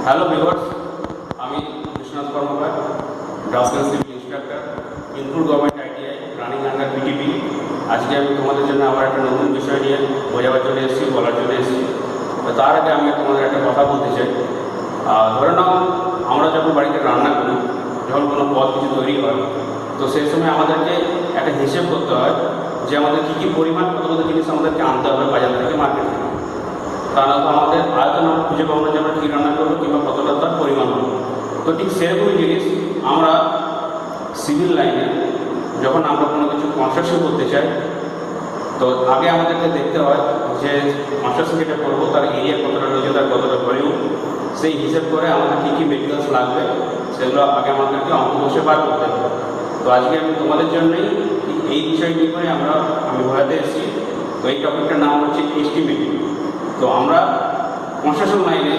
Hello viewers, আমি Biswanath Karmakar, draftsman civil instructor, input government ITI, running under BTP. আজকে আমি তোমাদের জন্য আবার একটা নতুন বিষয় নিয়ে বোঝাবার চলে এসেছি, বলার জন্য এসেছি। তো তার আগে আমি তোমাদের একটা কথা বলতে চাই। ধরে নাও আমরা যখন বাড়িতে রান্না করি, যখন কোনো পদ কিছু তৈরি হয়, তো সেই সময় আমাদেরকে একটা হিসেব করতে হয় যে আমাদের কী কী পরিমাণ কত কত জিনিস আমাদেরকে আনতে হবে বাজার থেকে, মার্কেট থেকে। তা না তো আমাদের আয়তন আমরা খুঁজে পাবো না যে আমরা কী রান্না করবো কিংবা কতটা তার পরিমাণ হবে। তো ঠিক সেরকমই জিনিস আমরা সিভিল লাইনে যখন আমরা কোনো কিছু কনস্ট্রাকশন করতে চাই, তো আগে আমাদেরকে দেখতে হয় যে কনস্ট্রাকশন যেটা করবো তার এরিয়া কতটা রয়েছে, তার কতটা ভলিউম, সেই হিসেব করে আমাদের কী কী মেটেরিয়ালস লাগবে সেগুলো আগে আমাদেরকে অঙ্ক বসে বার করতে হবে। তো আজকে আমি তোমাদের জন্যই এই বিষয় নিয়ে করে আমি বোঝাতে এসেছি। তো এই টপিকটার নাম হচ্ছে এস্টিমেটিং। তো আমরা কনস্ট্রাকশন লাইনে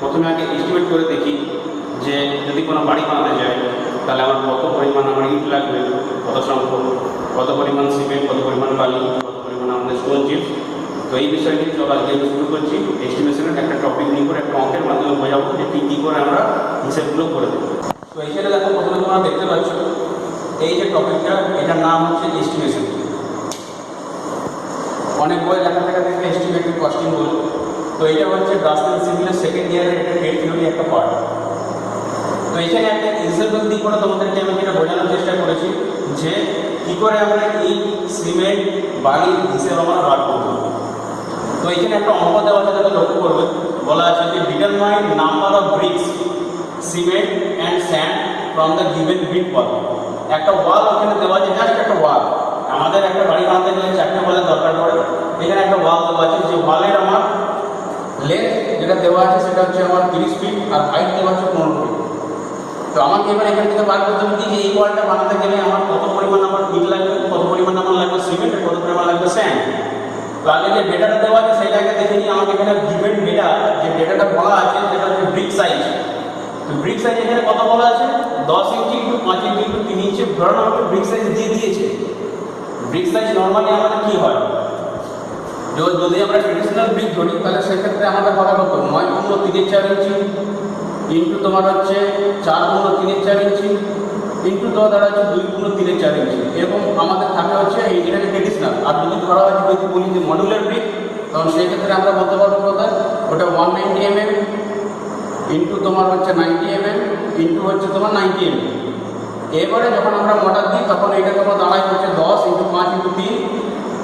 প্রথমে আগে এস্টিমেট করে দেখি যে যদি কোনো বাড়ি বানাতে যায় তাহলে আমার কত পরিমাণ আমার ইট লাগবে, কত সংখ্যক, কত পরিমাণ সিমেন্ট, কত পরিমাণ বালি, কত পরিমাণ আমাদের স্টোন চিপস। তো এই বিষয় নিয়ে চলো আজকে আমি শুরু করছি। এস্টিমেশনের একটা টপিক নিয়ে করে একটা অঙ্কের মাধ্যমে বোঝাবো যে কী করে আমরা হিসেবগুলো করে দেবো। তো এইখানে দেখো প্রথমে তোমরা দেখতে পাচ্ছ এই যে টপিকটা, এটার নাম হচ্ছে এস্টিমেশন। অনেক বই লেখা থাকা থেকে এস্টিমেটেড কস্টিং বলে। তো এটা হচ্ছে ড্রাফটসম্যান সিভিলের সেকেন্ড ইয়ারের একটা ট্রেড থিওরি একটা পার্ট। তো এখানে একটা এক্সাম্পল দিয়ে করে তোমাদেরকে আমি যেটা বোঝানোর চেষ্টা করেছি যে কী করে আমরা এই সিমেন্ট বালির হিসেব আমরা বার করবো। তো এখানে একটা অঙ্ক দেওয়া আছে, যাতে লক্ষ্য করবে, বলা আছে যে determine number of bricks, cement and sand from the given brick wall. একটা ওয়াল ওখানে দেওয়া আছে, জাস্ট একটা ওয়াল। আমাদের একটা বাড়ি বানাতে গেলে 4টে ওয়ালের দরকার পড়ে। এখানে একটা ওয়াল দেওয়া আছে, যে ওয়ালের আমার লেন্থ যেটা দেওয়া আছে সেটা হচ্ছে আমার 30 ফিট আর হাইট দেওয়া আছে 15 ফিট। তো আমাকে এবার এখান থেকে বার করতে হবে যে এই ওয়ালটা বানাতে গেলে আমার কত পরিমাণ আমার ইট লাগবে, কত পরিমাণ আমার লাগবে সিমেন্ট, আর কত পরিমাণ লাগবে স্যান্ড। তো আগে যে ডেটাটা দেওয়া আছে সেটাকে দেখে নিই। আমাকে এখানে গিভেন ডেটা, যে ডেটাটা বলা আছে সেটা হচ্ছে ব্রিক সাইজ। তো ব্রিক সাইজ এখানে কত বলা আছে, 10 ইঞ্চি ইন্টু 5 ইঞ্চি ইন্টু 3 ইঞ্চি। ধরুন আমাকে ব্রিক সাইজ দিয়ে দিয়েছে। ব্রিক সাইজ নর্মালি আমাদের কী হয়, যদি আমরা ট্রেডিশনাল ব্রিক ধরি তাহলে সেক্ষেত্রে আমাদের হবে কত, 9 গুণ 3/4 ইঞ্চি ইন্টু তোমার হচ্ছে 4 গুণ 3/4 ইঞ্চি ইন্টু তোমার দ্বারা হচ্ছে 2 গুণ 3/4 ইঞ্চি। এরকম আমাদের থাকে হচ্ছে এটাকে ট্রেডিশনাল। আর যদি ধরা হয় যদি বলি যে মডুলার ব্রিক, তখন সেই ক্ষেত্রে আমরা বলতে পারবো কোথায় ওটা 190 mm ইন্টু তোমার হচ্ছে 90 mm ইন্টু হচ্ছে তোমার 90 mm। এবারে যখন আমরা মডার দিই তখন এটা তোমার দাঁড়ায় হচ্ছে 10 ইন্টু 5 ইন্টু 3,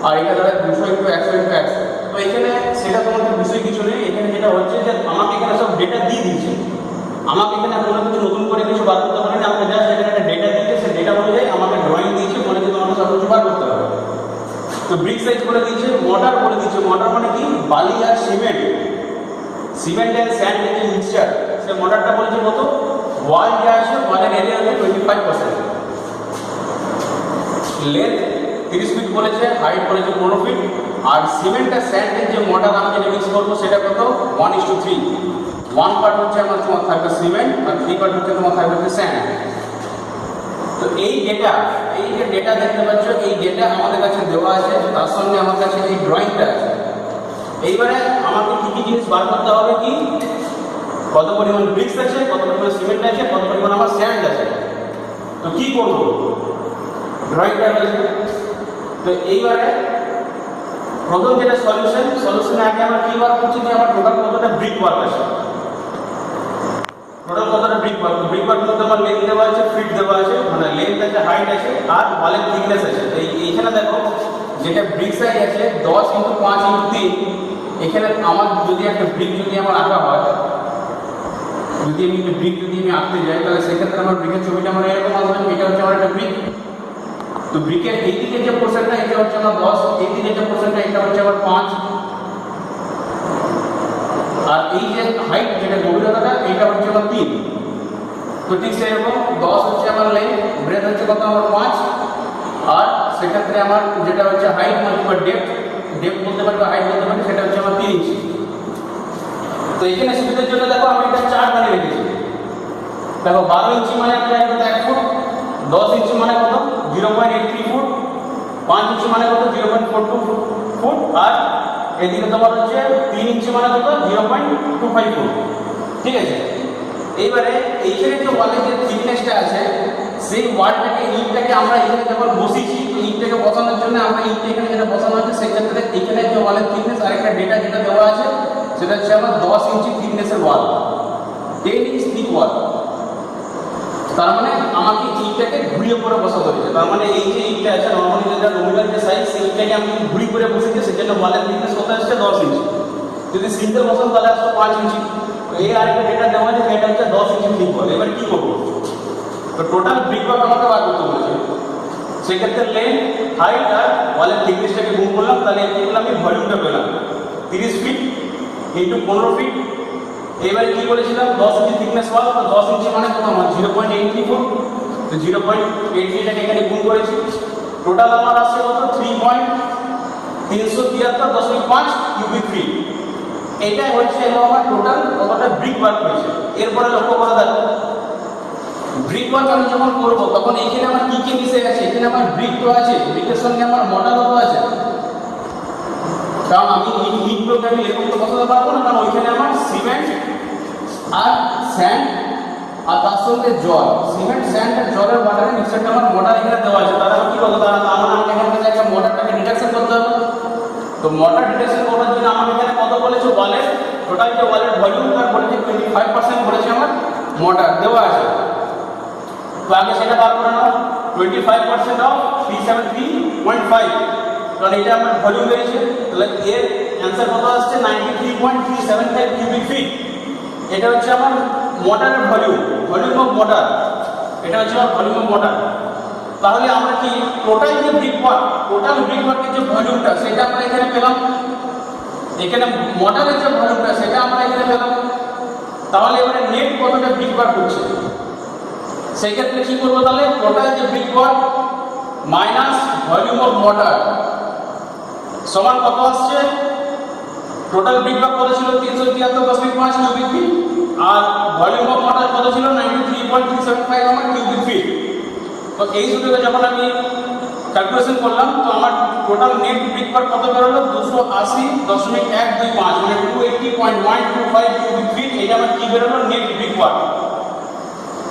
আর এটা দাঁড়ায় 200 ইন্টু 100 ইন্টু 100। তো এখানে সেটা তোমাদের বিষয় কিছু নেই। এখানে যেটা হচ্ছে যে আমাকে এখানে সব ডেটা দিয়ে দিয়েছে। আমাকে এখানে কোনো কিছু নতুন করে কিছু বার করতে পারেনি। আমাকে জাস্ট এখানে একটা ডেটা দিয়েছে, সেই ডেটা অনুযায়ী আমাকে ড্রয়িং দিয়েছে, বলে যে তোমাকে সব কিছু বার করতে হবে। তো ব্রিক সাইজ বলে দিয়েছে, মর্টার বলে দিয়েছে। মর্টার মানে কি, বালি আর সিমেন্ট, সিমেন্ট অ্যান্ড স্যান্ড যে মিক্সচার, সে মর্টারটা বলেছে কত, ওয়াল যে আছে ওয়ালের এরিয়া হচ্ছে 25%। লেন্থ 30 ফিট বলেছে, হাইট বলেছে 15 ফিট। আর সিমেন্ট আর স্যান্ডের যে মর্টার আমি যেটা মিক্স করবো সেটা কত, 1:3। 1 পার্ট হচ্ছে আমার তোমার থাকবে সিমেন্ট আর 3 পার্ট হচ্ছে তোমার থাকবে হচ্ছে স্যান্ড। তো এই ডেটা, এই যে ডেটা দেখতে পাচ্ছ, এই ডেটা আমাদের কাছে দেওয়া আছে, তার সঙ্গে আমার কাছে এই ড্রয়িংটা আছে। এইবারে আমাকে কী কী জিনিস বার করতে হবে, কি কত পরিমাণ ব্রিক্স আছে, কত পরিমাণ সিমেন্ট আছে, কত পরিমাণ আমার স্যান্ড আছে। তো কী করবো, ড্রয়িংটা রয়েছে। তো এইবারে প্রথম যেটা সলিউশনে আগে আমরা কী বার করছি যে আমার টোটাল কতটা ব্রিক ওয়ার্ক আছে, টোটাল কতটা ব্রিক ওয়ার্ক। ব্রিক ওয়ার্ক মধ্যে আমার লেন্থ দেওয়া আছে, ফিট দেওয়া আছে, মানে লেন্থ আছে, হাইট আছে, আর ওয়ালের থিকনেস আছে। তো এইখানে দেখো যেটা ব্রিক সাইজ আছে 10 ইন্টু 5 ইন্টু 3। এখানে আমার যদি একটা ব্রিক যদি আমার আঁকা হয়, যদি আমি একটা ব্রিক যদি আমি আঁকতে যাই, তাহলে সেক্ষেত্রে আমার ব্রিকের ছবিটা আমার এরকম আসবে। এটা হচ্ছে আমার একটা ব্রিক। তো ব্রিকের এই দিকে যে পোর্শনটা এটা হচ্ছে আমার 10, এই দিকে যে পোর্শনটা এটা হচ্ছে আমার 5, আর এই যে হাইট যেটা গভীরতাটা এটা হচ্ছে আমার 3। তো ঠিক সেরকম 10 হচ্ছে আমার লেন্থ, ব্রেথ হচ্ছে কত আমার 5, আর সেক্ষেত্রে আমার যেটা হচ্ছে হাইট মাল্টিপ্লাই ডেপথ বলতে পারি বা হাইট বলতে পারি, সেটা হচ্ছে আমার 3 ইঞ্চি। তো এখানে সুবিধার জন্য দেখো আমি একটা চার্ট বানিয়ে রেখেছি। দেখো 12 ইঞ্চি মানে আপনার 1 ফুট, 10 ইঞ্চি মানে কত 0.83 ফুট, 5 ইঞ্চি মানে কত 0.42 ফুট, আর এদিকে তোমার হচ্ছে 3 ইঞ্চি মানে কত 0.25 ফুট। ঠিক আছে। এইবারে এইখানে যে ওয়ালের যে থিকনেসটা আছে সেই ওয়ালটাকে ইটটাকে আমরা এখানে যখন বসিয়েছি ইটটাকে বসানোর জন্য আমরা ইটটা এখানে যেটা বসানো আছে সেক্ষেত্রে এখানে যে ওয়ালের থিকনেস আরেকটা ডেটা যেটা দেওয়া আছে সেটা হচ্ছে আমার 10 ইঞ্চি থিকনেসের ওয়াল, 10 ইঞ্চ থিক ওয়াল। তার মানে আমাকে ইটটাকে ঘুরিয়ে করে বসাতে হয়েছে। তার মানে এই যে ইটটা আছে নর্মালি যেটা নমিনাল যে সাইজ সেই ইটটাকে আমি ঘুরি করে বসিয়েছি, সেজন্য ওয়ালের থিকনেস কত আসছে 10 ইঞ্চি। যদি সিঙ্গেল বসান তাহলে আসছে 5 ইঞ্চি। এই আরেকটা ডেটা দেওয়া আছে এটা হচ্ছে 10 ইঞ্চি থিক ওয়াল। এবার কি করবো? তো টোটাল ব্রিকওয়ার্ক আমাকে বার করতে বলেছে। সেক্ষেত্রে লেন্থ, হাইট আর ওয়ালের থিকনেসটাকে গুণ করলাম, তাহলে এগুলো আমি ভলিউমটা পেলাম 30 ফিট ইন্টু 15 ফিট। এবারে কি বলেছিলাম 10 ইঞ্চি থিকনেস ওয়াল, তো 10 ইঞ্চি মানে কত আমার 0.834, তো 0.83টাকে এখানে গুণ করেছি। টোটাল আমার আসছে কত 3.373.5 কিউবিক ফিট। এটাই হচ্ছে আমার টোটাল কতটা ব্রিক ওয়ার্ক হয়েছে। এরপরে লক্ষ্য করা দেখো ব্রিক ওয়ার্ক আমি যখন করবো তখন এখানে আমার কি কি মিশে গেছে, এখানে আমার ব্রিক তো আছে, ব্রিকের সঙ্গে আমার মর্টারও তো আছে। কারণ আমি ইটগুলোকে আমি এরকম তো বসাতে পারবো না, কারণ ওইখানে আমার সিমেন্ট আর স্যান্ড আর তার সঙ্গে জল, সিমেন্ট স্যান্ড আর জলের ওয়াটারে মিক্সারটা আমার মর্টার এখানে দেওয়া আছে। তাহলে আমি কি করবো, তার মানে আমাকে এখান থেকে একটা মর্টারটাকে ডিটেকশন করতে হবে। তো মর্টার ডিটেকশন করার জন্য আমার এখানে কত বলেছে ওয়ালের টোটাল যে ওয়ালের ভলিউম তার বলেছে 25% বলেছে আমার মর্টার দেওয়া আছে। তো আগে সেটা বার করে নাও 25% অফ 373.5, কারণ এটা আমার ভলিউম বেরিয়েছে। তাহলে এর অ্যান্সার কত আসছে 93.375 কিউবিক ফিট। এটা হচ্ছে আমার মোটরের ভলিউম, ভলিউম অফ মোটর, এটা হচ্ছে আমার ভলিউম অফ মোটর। তাহলে আমরা কি টোটাল যে ব্রিকওয়ার্ক, টোটাল ব্রিকওয়ার্কের যে ভলিউমটা সেটা আমরা এখানে পেলাম, এখানে মোটরের যে ভলিউমটা সেটা আমরা এখানে পেলাম। তাহলে এবারে নেট কতটা ব্রিকওয়ার্ক হচ্ছে, সেই ক্ষেত্রে কি করবো, তাহলে টোটাল যে brickwork minus volume of mortar সমান কত আসছে, টোটাল ব্রিকওয়ার্ক কত ছিল 373.5 কিউবিক ফিট আর ভলিউম অফ মোটর কত ছিল 93.375 আমার কিউবিক ফিট। তো এই দুটোকে যখন আমি ক্যালকুলেশন করলাম তো আমার টোটাল নেট ব্রিকওয়ার্ক কত বেরোলো 280.125 মানে 280.125 কিউবিক ফিট। এটা আমার কি বেরোলো নেট ব্রিকওয়ার্ক।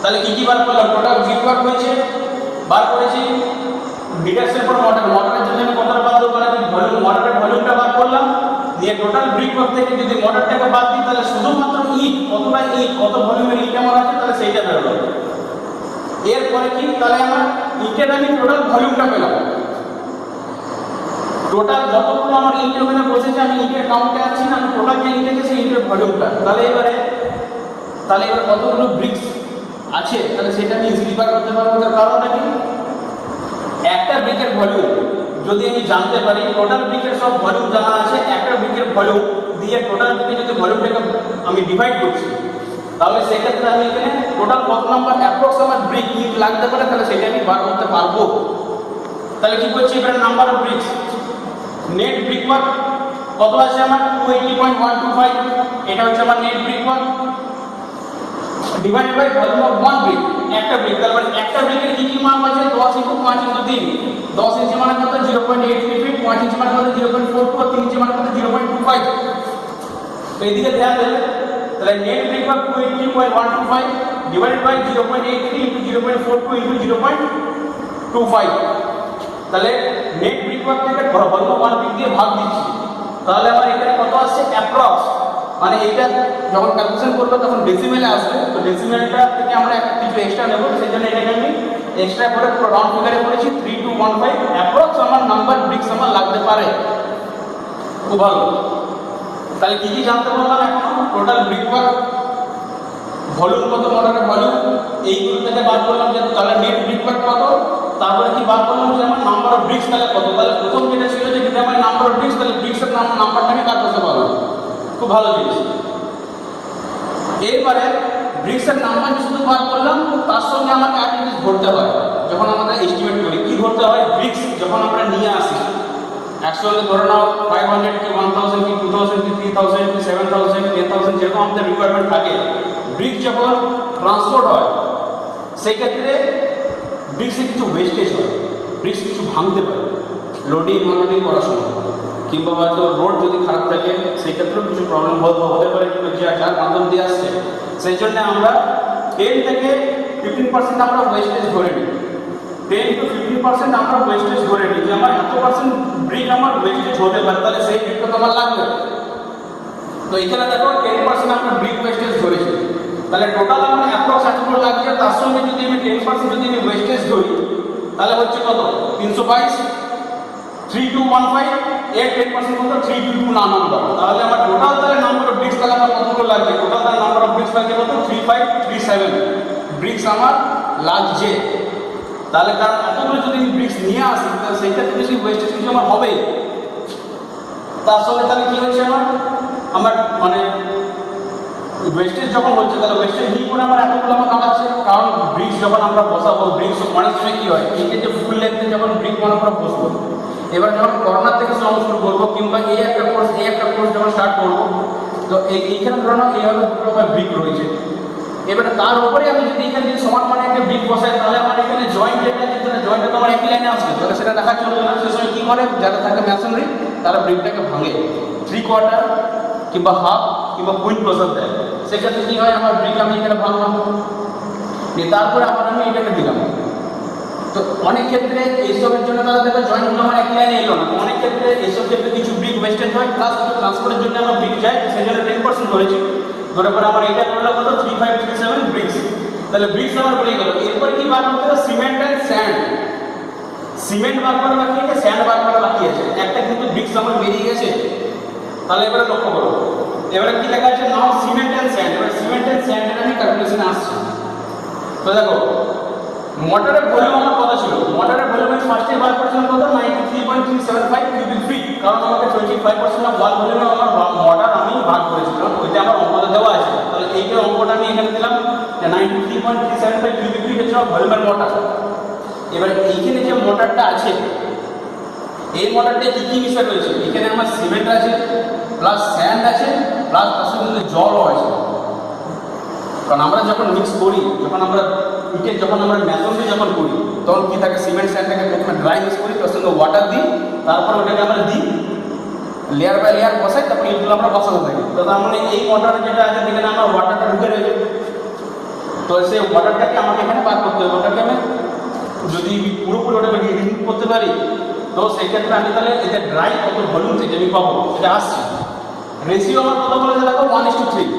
তাহলে কি কি বার করলাম, টোটাল ব্রিকওয়ার্ক হয়েছে, বার করেছি ডিটেকশন ফর মোটর, মোটরের জন্য আমি কতটা বাদ দেবো মানে ভলিউম, মোটরের ভলিউমটা বার করলাম, দিয়ে টোটাল ব্রিকওয়ার্ক থেকে যদি মোটরটাকে বাদ দিই তাহলে শুধুমাত্র ইট কতটা ইট কত ভলিউমের ইট আমার আছে তাহলে সেইটা বেরোলো। এরপরে কি, তাহলে আমার ইটের আমি টোটাল ভলিউমটা পেলাম, টোটাল যতগুলো আমার ইট ওখানে বসেছে আমি ইটের কাউন্টে আছি না, আমি টোটাল যে ইট আছে সেই ইটের ভলিউমটা। তাহলে এবার কতগুলো ব্রিক্স আছে তাহলে সেটা আমি ইজিলি বার করতে পারবো। তার কারণটা কি, একটা ব্রিকের ভলিউম যদি আমি জানতে পারি, টোটাল ব্রিকের সব ভলিউম জানা আছে, একটা ব্রিকের ভলিউম দিয়ে টোটাল ব্রিকের যদি ভলিউমটাকে আমি ডিভাইড করছি তাহলে সেক্ষেত্রে আমি এখানে টোটাল কত নাম্বার অ্যাপ্রক্স আমার ব্রিক ইট লাগতে পারে তাহলে সেটা আমি বার করতে পারবো। তাহলে কি করছি, এবার number of bricks net brickwork কত আছে আমার 280.125, এটা হচ্ছে আমার net brickwork divided by volume of one brick, একটা ব্রিক। তার মানে একটা ব্রিকের কি কি মান আছে 10 × 5 × 3, 10 ইঞ্চি মানে কত 0.83 ফিট, 5 ইঞ্চি মানে কত 0.44, 3 ইঞ্চি মানে কত 0.25। তো এদিকে ধ্যান দেবেন, তাহলে নেট ব্রিকওয়ার্ক 280.125 ডিভাইডেড বাই 0.83 ইনটু 0.42 ইনটু 0.25। তাহলে নেট ব্রিকওয়ার্ক থেকে ভলিউম অফ ওয়ান ব্রিক দিয়ে ভাগ দিচ্ছি, তাহলে আমার এখানে কত আসছে অ্যাপ্রক্স, মানে এটা যখন ক্যালকুলেশন করবো তখন ডেসিমেলে আসবে। তো ডেসিমেলটা থেকে আমরা কিছু এক্সট্রা নেব, সেই জন্য এটাকে আমি এক্সট্রা করে পুরো রাউন্ড ফিগারে করেছি 3215। অ্যাপ্রক্স আমার নাম্বার ব্রিক্স আমার লাগতে পারে, খুব ভালো। তাহলে কি কি জানতে পারলাম এখন, টোটাল ব্রিকওয়ার্ক, ভলিউম কত মোটরের ভলিউম, এইগুলো থেকে বাদ করলাম যে তাহলে নেট ব্রিকওয়ার্ক কত, তারপরে কি বাদ করলাম যে আমার নাম্বার অফ ব্রিক্স তাহলে কত। তাহলে প্রথম যেটা ছিল যে যদি আমার নাম্বার অফ ব্রিক্স, তাহলে ব্রিক্সের নাম্বারটা আমি কাট করতে পারলাম, খুব ভালো জিনিস। এরপরে ব্রিক্সের নাম্বার শুধু বার করলাম, তার সঙ্গে আমাকে একটা জিনিস ধরতে হয় যখন আমরা এস্টিমেট করি। কি ধরতে হয়, ব্রিক্স যখন আমরা নিয়ে আসি একসঙ্গে ধরে নাও 500 কি 1000 কি 2000 কি 3000 কি 7000 10,000 যেরকম আমাদের রিকোয়ারমেন্ট থাকে, ব্রিক্স যখন ট্রান্সপোর্ট হয় সেই ক্ষেত্রে ব্রিক্সে কিছু ওয়েস্টেজ হয়, ব্রিক্স কিছু ভাঙতে পারে লোডিং আনলোডিং করার সময়। কিংবা হয়তো রোড যদি খারাপ থাকে সেই ক্ষেত্রেও কিছু প্রবলেম হতে পারে, কিন্তু যার মাধ্যম দিয়ে আসছে সেই জন্য আমরা 10 থেকে 15% আমরা ওয়েস্টেজ ধরে নিই। 10 to 15% আমরা ওয়েস্টেজ ধরে নিই যে আমার এত পার্সেন্ট ব্রিক আমার ওয়েস্টেজ হতে পারে, তাহলে সেই ব্রিকটা তো আমার লাগবে। তো এখানে দেখো 10% আমরা ব্রিক ওয়েস্টেজ ধরেছি, তাহলে টোটাল আমার অ্যাপ্রক্স এতগুলো লাগছে, তার সঙ্গে যদি আমি 10% যদি আমি ওয়েস্টেজ ধরি তাহলে হচ্ছে কত 322, 3215 এর 10% কত 322 নাম্বার। তাহলে আমার টোটাল তাহলে নাম্বার অফ ব্রিক্স তাহলে আমার কতগুলো লাগবে, টোটাল তাহলে নাম্বার অফ ব্রিক্স লাগছে কত 3537 ব্রিক্স আমার লাগছে। তাহলে কারণ এতগুলো যদি আমি ব্রিক্স নিয়ে আসি তাহলে সেই ক্ষেত্রে বেশি ওয়েস্টেজ কিছু আমার হবে। তার সঙ্গে তাহলে কি হচ্ছে আমার মানে ওয়েস্টেজ যখন হচ্ছে তাহলে ওয়েস্টেজ নিয়ে করে আমার এতগুলো আমার কামাচ্ছে, কারণ ব্রিক্স যখন আমরা বসাবো ব্রিক্স অনেক সময় কী হয় এই যে ফুল লেন্থে যখন ব্রিক মনে আমরা বসবো, এবার যখন কর্নার থেকে শুরু করবো কিংবা এই একটা কোর্স যখন স্টার্ট করবো, তো এইখানে ধরো না এইভাবে দুটো আমার ব্রিক রয়েছে, এবারে তার উপরে আমি যদি এখানে যদি সমান মানে একটা ব্রিক বসাই তাহলে আমার এখানে জয়েন্ট জয়েন্টটা তো আমার একই লাইনে আসবে, তাহলে সেটা দেখা চলবে না। সে সময় কী করে যারা থাকে ম্যাসনরি তারা ব্রিকটাকে ভাঙে 3/4 কিংবা হাফ কিংবা পয়েন্ট প্রেসার দেয়, সেক্ষেত্রে কী হয় আমার ব্রিক আমি এখানে ভাঙলাম দিয়ে তারপরে আবার আমি এটাকে দিলাম। তো অনেক ক্ষেত্রে এইসবের জন্য তারা দেখবে জয়েন্টগুলো আমার এক লাইনে এলো না, অনেক ক্ষেত্রে এইসব ক্ষেত্রে কিছু ব্রিক ওয়েস্টেজ হয়, প্লাস ট্রান্সপোর্টের জন্য আমার ব্রিক যায়, সেই জন্য 10% ধরেছি। ধরে পরে আমার এটা করলে কত 3537 ব্রিক্স, তাহলে ব্রিক্স আমার বেড়ে গেল। এরপর কি বার করতে হবে সিমেন্ট অ্যান্ড স্যান্ড, সিমেন্ট বার করা বাকি আছে, স্যান্ড বার করা বাকি আছে, একটা কিন্তু ব্রিক্স আমার বেরিয়ে গেছে। তাহলে এবারে লক্ষ্য করো, এবারে কি লেখা আছে নাও সিমেন্ট অ্যান্ড স্যান্ড, এবার সিমেন্ট অ্যান্ড স্যান্ডের আমি ক্যালকুলেশনে আসছি। তো দেখো মোটরের ভলিউম আমার কত ছিল, মোটরের ভলিউম আমি ফার্স্টে বার করেছিলাম কত 93.375 কিউবিক ফিট, কারণ আমাকে 25% অফ ওয়াল ভলিউমে আমার মোটর আমি ভাগ করেছিলাম, ওইটা আমার অঙ্কতে দেওয়া আছে। তাহলে এইটার অঙ্কটা আমি এখানে দিলাম যে 93.375 কিউবিক ফিট হচ্ছে আমার ভলিউমের মোটর। এবার এইখানে যে মোটরটা আছে এই মোটরটা কি কি বিষয় রয়েছে, এখানে আমার সিমেন্ট আছে প্লাস স্যান্ড আছে প্লাস তার সঙ্গে জলও আছে। কারণ আমরা যখন মিক্স করি, যখন আমরা ইটের যখন আমরা ম্যাসনরি যখন করি তখন কী থাকে সিমেন্ট স্যান্ডটাকে প্রথমে ড্রাই মিক্স করি, তার সঙ্গে ওয়াটার দিই, তারপর ওটাকে আমরা দিই লেয়ার বাই লেয়ার বসাই, তারপর ইটগুলো আমরা বসাতে থাকি। তো তার মানে এই মোটর যেটা আছে যেখানে আমার ওয়াটারটা ঢুকে রয়েছে, তো সেই ওয়াটারটাকে আমাকে এখানে বার করতে হবে। ওটাকে আমি যদি পুরোপুরি ওটাকে রিমুভ করতে পারি তো সেক্ষেত্রে আমি তাহলে এটা ড্রাই কত ভলিউম থেকে আমি পাবো এটা আসছে। রেশিও আমার কত বলেছে দেখো 1:3,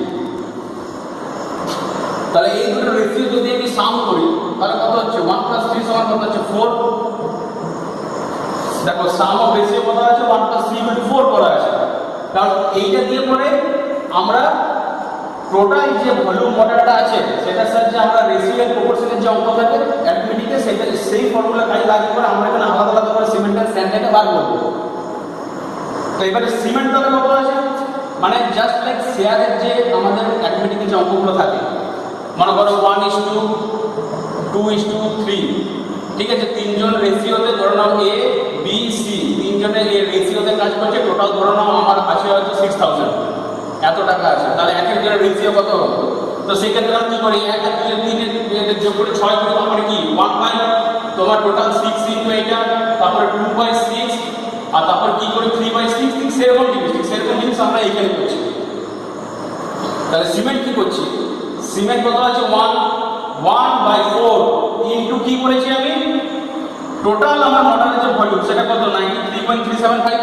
তাহলে এই দুটো রেশিও যদি আমি সাম করি তাহলে কত হচ্ছে 1 + 3 সমান কত হচ্ছে 4। দেখো সাম অফ রেশিও কত আছে 1 + 3 = 4 করা আছে, কারণ এইটা দিয়ে পরে আমরা টোটাল যে ভলিউম মোটরটা আছে সেটার সাথে আমরা রেশিও এর প্রপোর্শনের যে অঙ্ক থাকে অ্যারিথমেটিকে সেটা সেই ফর্মুলা কাজে লাগিয়ে করে আমরা এখানে আলাদা আলাদা করে সিমেন্ট আর স্যান্ডটাকে বার করব। তো এবারে সিমেন্ট তাহলে কত আছে মানে জাস্ট লাইক শেয়ারের যে আমাদের অ্যারিথমেটিকে যে অঙ্কগুলো থাকে, মনে করো 1:2:3, ঠিক আছে, তিনজন রেশিওতে ধরে নাও এ বি সি, তিনজনের এই রেশিওতে কাজ করছে, টোটাল ধরে নাও আমার আছে হয়তো 6000 এত টাকা আছে, তাহলে এক একজনের রেশিও কত হবে? তো সেক্ষেত্রে আমি কী করি 1 2 3 যোগ করে 6 করি, তারপরে কি 1 তোমার টোটাল 6 ইন্টু এটা, তারপরে 2/6 আর তারপর কি করি 3/6, ঠিক সেরকম জিনিস আমরা এইখানে করছি। তাহলে সিমেন্ট কি করছি, সিমেন্ট কত আছে 1/4 ইন্টু কি করেছি আমি টোটাল আমার মোটরের যে ভলিউম সেটা কত 93.375,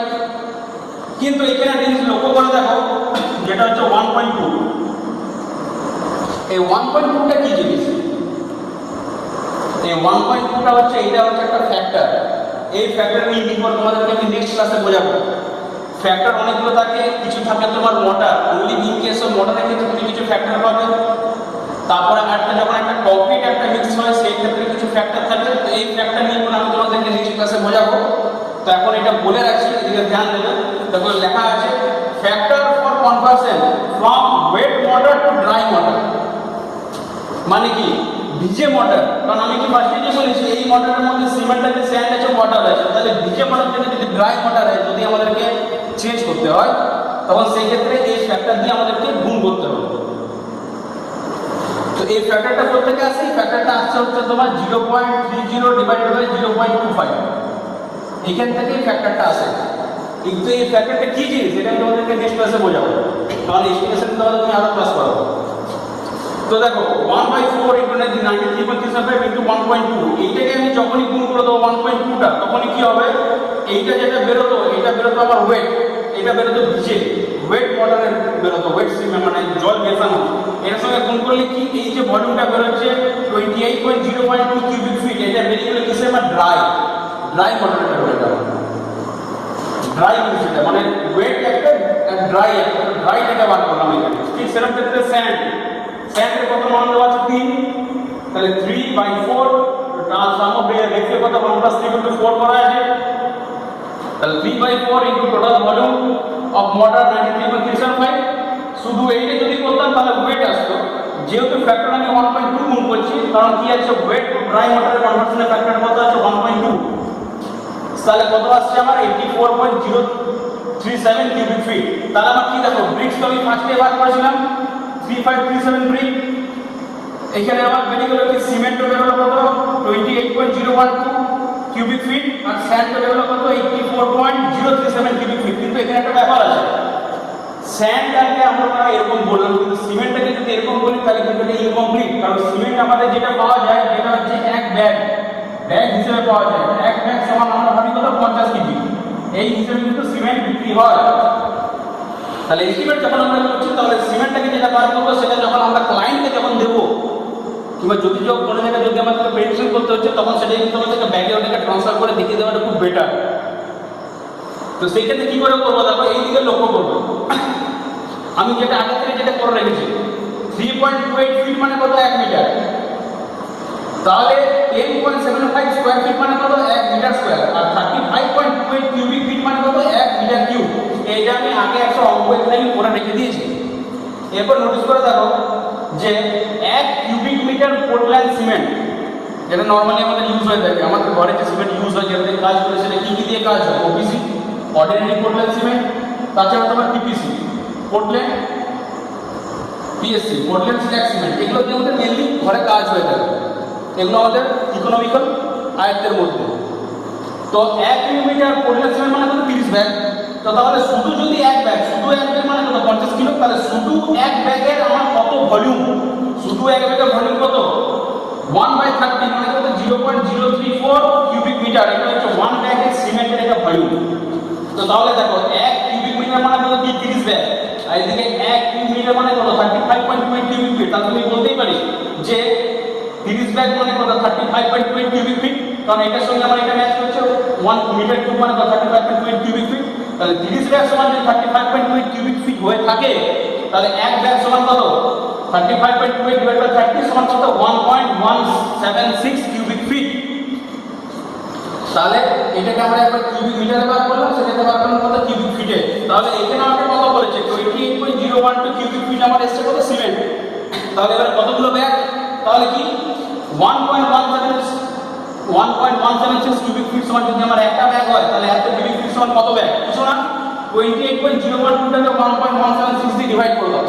কিন্তু এখানে জিনিস লক্ষ্য করে দেখো যেটা হচ্ছে 1.2, এই 1.2টা কি জিনিস, এই 1.2টা হচ্ছে এটা হচ্ছে একটা ফ্যাক্টর। এই ফ্যাক্টর নিয়ে কি করে তোমাদেরকে আমি নেক্সট ক্লাসে বোঝাবো। ফ্যাক্টর অনেকগুলো থাকে, কিছু থাকে তোমার motor only in case of মোটরের ক্ষেত্রে তুমি কিছু ফ্যাক্টর পাবে, তারপরে একটা যখন একটা কংক্রিট একটা মিক্স হয় সেই ক্ষেত্রে কিছু ফ্যাক্টর থাকে। তো এই ফ্যাক্টর নিয়ে আমি তোমাদেরকে নেক্সট ক্লাসে বোঝাবো। তো এখন এটা বলে রাখছি, এদিকে ধ্যান দেবে। দেখো লেখা আছে factor for conversion from wet mortar to dry mortar, মানে কি ভিজে মোটর। কারণ আমি কি ফার্স্টে যে বলেছি এই মোটরের মধ্যে সিমেন্ট আছে স্যান্ড আছে ওয়াটার আছে, তাহলে ভিজে মোটর থেকে যদি ড্রাই মোটর হয় যদি আমাদেরকে চেঞ্জ করতে হয় তখন সেই ক্ষেত্রে এই ফ্যাক্টর দিয়ে আমাদেরকে গুণ করতে হবে। তো এই ফ্যাক্টরটা কোথা থেকে আসে, এই ফ্যাক্টরটা আসছে হচ্ছে তোমার 0.30 / 0.25, এখান থেকে এই ফ্যাক্টরটা আসে। কিন্তু এই ফ্যাক্টরটা কি জিনিস এটা আমি তোমাদেরকে নেক্সট ক্লাসে বোঝাবো, কারণ এস্টিমেশন তোমাদের তুমি আরো ক্লাস করাবো। তো দেখো 1/4 ইন্টু 93.375 ইন্টু 1.2, এইটাকে আমি যখনই গুণ করে দেবো 1.2টা, তখনই কি হবে, এইটা যেটা বেরোতো এটা বেরোতো আমার ওয়েট, এটা বেরোতো ভিজে ওয়েট ওয়াটারের বেরোতো, ওয়েট সিমে মানে জল মেশানো, এর সঙ্গে গুণ করলে কি এই যে ভলিউমটা বেরোচ্ছে 28.0.2 কিউবিক ফিট, এটা বেরিয়ে গেলে কিসে আমার ড্রাই ওয়াটারের বেরোটা, ড্রাই মিক্সটা মানে ওয়েট একটা ড্রাইটাকে বার করলাম এখানে। ঠিক সেরকম ক্ষেত্রে স্যান্ডের কত মান দেওয়া আছে 3, তাহলে 3/4 সাম অফ রেখে কত 1 + 3 = 4 করা আছে, তাহলে 3/4 into total volume of water 93.375। শুধু এইটা যদি করতাম তাহলে ওয়েট আসতো, যেহেতু ফ্যাক্টর আমি 1.2 গুণ করছি, কারণ কি আছে ওয়েট টু ড্রাই ওয়াটারের কনভার্সনের ফ্যাক্টর কত আছে 1.2, তাহলে কত আসছে আমার 84.037 কিউবিক ফিট। তাহলে আমার কি দেখো ব্রিক্স তো আমি ফার্স্টে বার করেছিলাম 3537 ব্রিক, এখানে আমার বেরিয়ে গেল কি সিমেন্ট বেরোলো কত 28.012 কিউবিক ফিট, আর স্যান্ড বেরোলো কত 84.037 কিউবিক ফিট। কিন্তু এখানে একটা ব্যাপার আছে, স্যান্ডটাকে আমরা এরকম বললাম, কিন্তু সিমেন্টটাকে যদি এরকম বলি তাহলে কিন্তু এটা ইনকমপ্লিট, কারণ সিমেন্ট আমাদের যেটা পাওয়া যায় যেটা হচ্ছে এক ব্যাগ হিসেবে পাওয়া যায়, এক ব্যাগ সমান আমরা ভাবি কত 50 কেজি, এই হিসেবে কিন্তু সিমেন্ট বিক্রি হয়। তাহলে এস্টিমেট যখন আমরা করছি তাহলে সিমেন্টটাকে যেটা বার করবো সেটা যখন আমরা ক্লায়েন্টকে যখন দেবো, কিংবা যদি কোনো জায়গায় যদি আমাদেরকে প্রেডিকশন করতে হচ্ছে, তখন সেটাই কিন্তু আমাদেরকে ব্যাগে ওটাকে ট্রান্সফার করে দেখিয়ে দেওয়াটা খুব বেটার। তো সেই ক্ষেত্রে কি করে করবো দেখো, এই দিকে লক্ষ্য করবো, আমি যেটা আগে থেকে যেটা করে রেখেছি 3.28 ফিট মানে কত 1 মিটার, তাহলে 10.75 স্কয়ার ফিট মানে কত 1 মিটার স্কয়ার, আর 35.28 কিউবিক ফিট মানে কত 1 মিটার কিউব। এইটা আমি আগে একটা অঙ্ক এখানে আমি করে রেখে দিয়েছি। এরপর নোটিস করে দেখো যে 1 কিউবিক মিটার পোর্টল্যান্ড সিমেন্ট, যেটা নর্মালি আমাদের ইউজ হয়ে থাকে, আমাদের ঘরে যে সিমেন্ট ইউজ হয় যেটা দিয়ে কাজ করে সেটা কি দিয়ে কাজ হয়, ওপিসি অর্ডিনারি পোর্টল্যান্ড সিমেন্ট, তাছাড়া তোমার PPC Portland, PSC Portland slug cement, এগুলো দিয়ে আমাদের মেনলি ঘরে কাজ হয়ে থাকে, এগুলো আমাদের ইকোনমিক্যাল আয়ত্তের মধ্যে। তো 1 কিলোমিটার পোর্টল্যান্ড সিমেন্ট মানে কত 30 ব্যাগ, তো তাহলে শুধু যদি এক ব্যাগ মানে কত 50 কিলো, তাহলে শুধু এক ব্যাগের আমার কত ভলিউম, শুধু এক ব্যাগের ভলিউম কত 1/30 মানে কত 0.034 কিউবিক মিটার, এটা হচ্ছে 1 ব্যাগের সিমেন্টের একটা ভলিউম। তো তাহলে দেখো 1 কিউবিক মিটার মানে কত 30 ব্যাগ, আর এদিকে 1 কিউবিক মিটার মানে কত 35.2 কিউবিক ফিট, তাহলে তুমি বলতেই পারি যে 30 ব্যাগ মানে কত 35.2 কিউবিক ফিট, কারণ এটার সঙ্গে আমার এটা ম্যাচ করছে 1 মিটার কিউব মানে কত 35.2 কিউবিক ফিট। তাহলে 30 ব্যাগ সমান যদি 35.2 কিউবিক ফিট হয়ে থাকে, তাহলে এক ব্যাগ সমান কত 35.2 / 30 সমান কত 1.176 কিউবিক ফিট। তাহলে এটাকে আমরা একবার কিউবিক মিটারে বার করলাম, সেটাকে বার করলাম কত কিউবিক ফিটে। তাহলে এখানে আমাকে কত বলেছে 28.012 কিউবিক ফিট আমার এসছে কত সিমেন্ট। তাহলে এবার কতগুলো ব্যাগ, তাহলে কি 1.176 কিউবিক ফিট সমান যদি আমার একটা ব্যাগ হয়, তাহলে এত কিউবিক ফিট সমান কত ব্যাগ, কিছু না 28.012 টাকে 1.176 দিয়ে ডিভাইড করে দাও।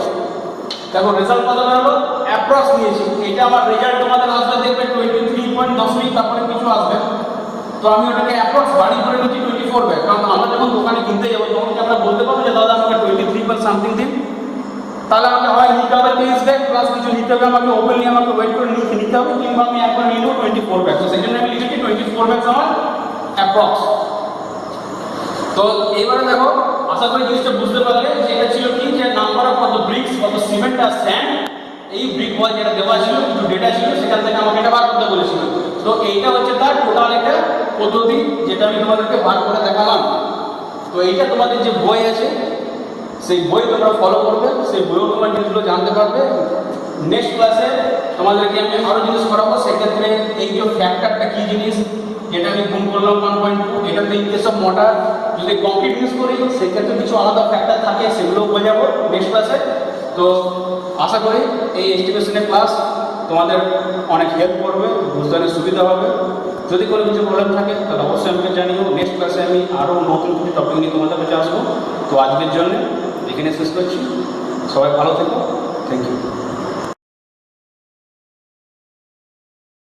দেখো রেজাল্ট কত বেরোলো, অ্যাপ্রক্স নিয়েছি, এটা আমার রেজাল্ট তোমাদের আসবে দেখবে 23.10 তারপরে কিছু আসবে। তো আমি ওটাকে অ্যাপ্রক্স বাড়ি করে নিচ্ছি 24 ব্যাগ, কারণ আমরা যখন দোকানে কিনতে যাবো তখন কি আমরা বলতে পারবো যে দাদা আমাকে 23.something দিন, তাহলে আমাকে হয় নিতে হবে 23 ব্যাগ প্লাস কিছু নিতে হবে, আমাকে ওপেনলি আমাকে ওয়েট করে নিতে হবে, কিংবা আমি একবার নিয়ে নেবো 24 ব্যাগ। তো সেই জন্য আমি লিখেছি 24 ব্যাগ আমার অ্যাপ্রক্স। তো এইবারে দেখো আশা করি জিনিসটা বুঝতে পারলে যে এটা ছিল কি, যে নাম্বার অফ কত ব্রিক্স, কত সিমেন্ট আর স্যান্ড, এই ব্রিক ওয়াল যেটা দেওয়া ছিল কিছু ডেটা ছিল সেখান থেকে আমাকে এটা বার করতে বলেছিল। তো এইটা হচ্ছে তার টোটাল একটা পদ্ধতি যেটা আমি তোমাদেরকে বার করে দেখালাম। তো এইটা তোমাদের যে বই আছে সেই বই তোমরা ফলো করবে, সেই বইও তোমরা জিনিসগুলো জানতে পারবে। নেক্সট ক্লাসে তোমাদেরকে আমি আরও জিনিস করাবো, সেক্ষেত্রে এই যে ফ্যাক্টরটা কী জিনিস, যেটা আমি গুণ করলাম 1.2, এটাতে ইন কেস অফ মোটর যদি কংক্রিট ইউজ করি সেক্ষেত্রে কিছু আলাদা ফ্যাক্টর থাকে, সেগুলোও বোঝাবো নেক্সট ক্লাসে। তো আশা করি এই এস্টিমেশনের ক্লাস তোমাদের অনেক হেল্প করবে, বুঝতে অনেক সুবিধা হবে। যদি কোনো কিছু প্রবলেম থাকে তাহলে অবশ্যই আমাকে জানিও। নেক্সট ক্লাসে আমি আরও নতুন কিছু টপিক নিয়ে তোমাদের কাছে আসবো। তো আজকের জন্য এখানে শেষ করছি, সবাই ভালো থেকো, থ্যাংক ইউ।